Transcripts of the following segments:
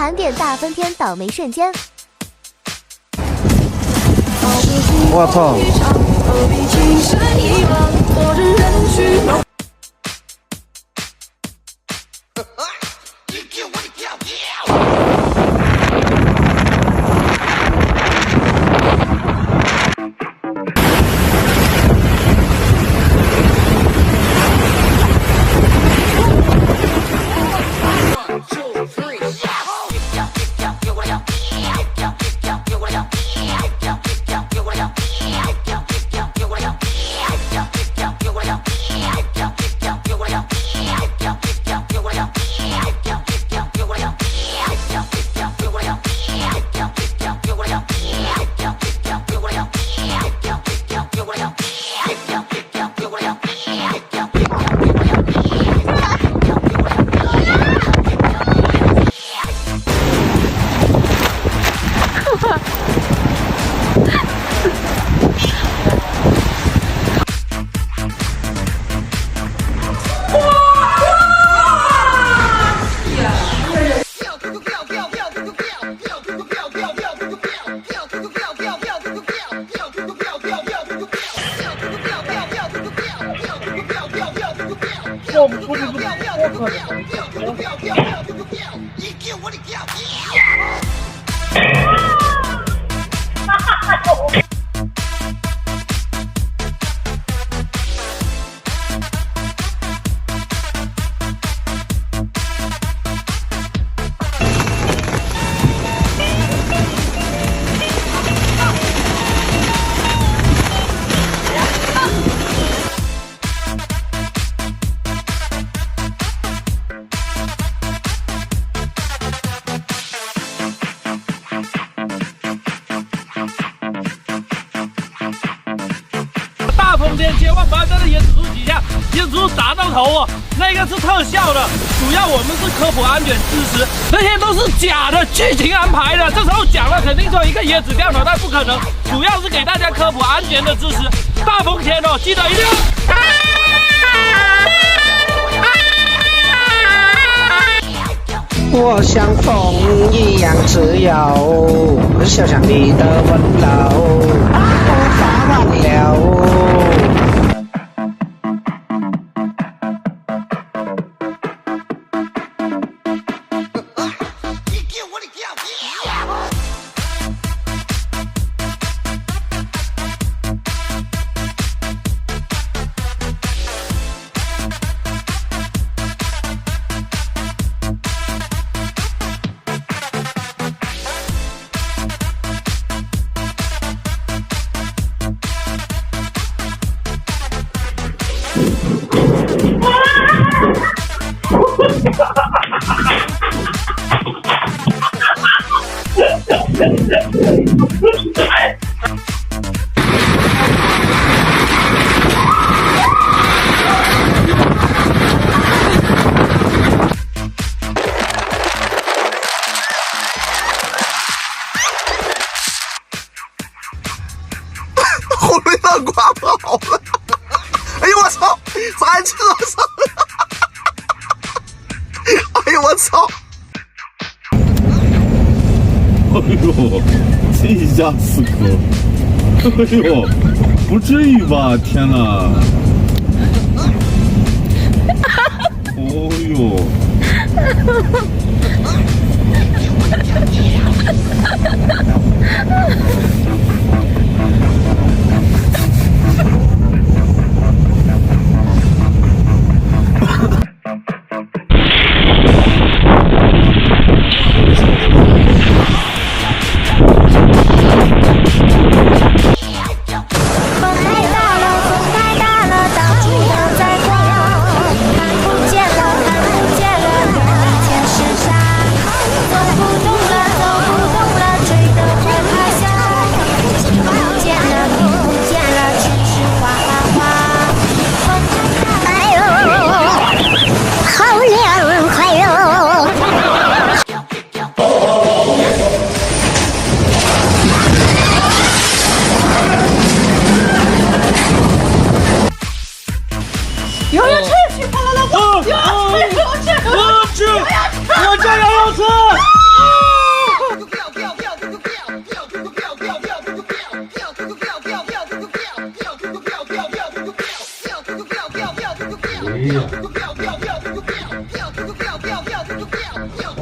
盘点大分天倒霉瞬间。我操！大风天千万不要在这椰子树底下，椰子树砸到头哦，那个是特效的，主要我们是科普安全知识，那些都是假的，剧情安排的。这时候讲了，肯定说一个椰子掉脑袋不可能，主要是给大家科普安全的知识。大风天哦，记得一定要。我像风一样自由，想象你的温柔，无法挽留。后面的挂跑了！哎呦我操，在车上！哎呦我操！哎呦，这下死磕！哎呦，不至于吧？天哪！哦呦！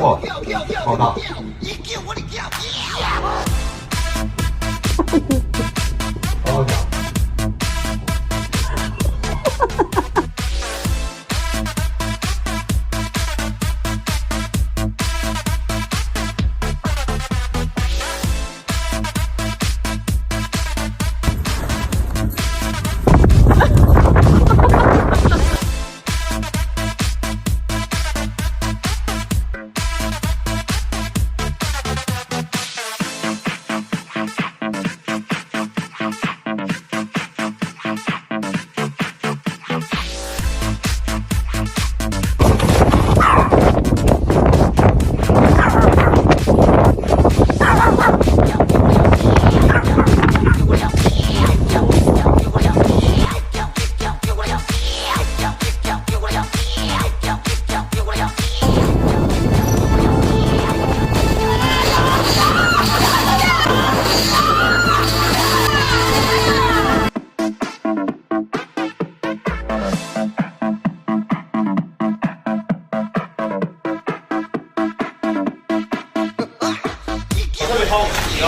好，好大。好大。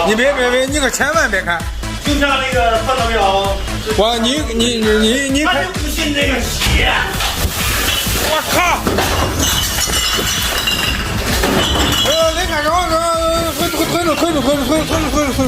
你别，你可千万别看。就像那个看到没有？你他就不信这个邪。我靠！你看着我，推住！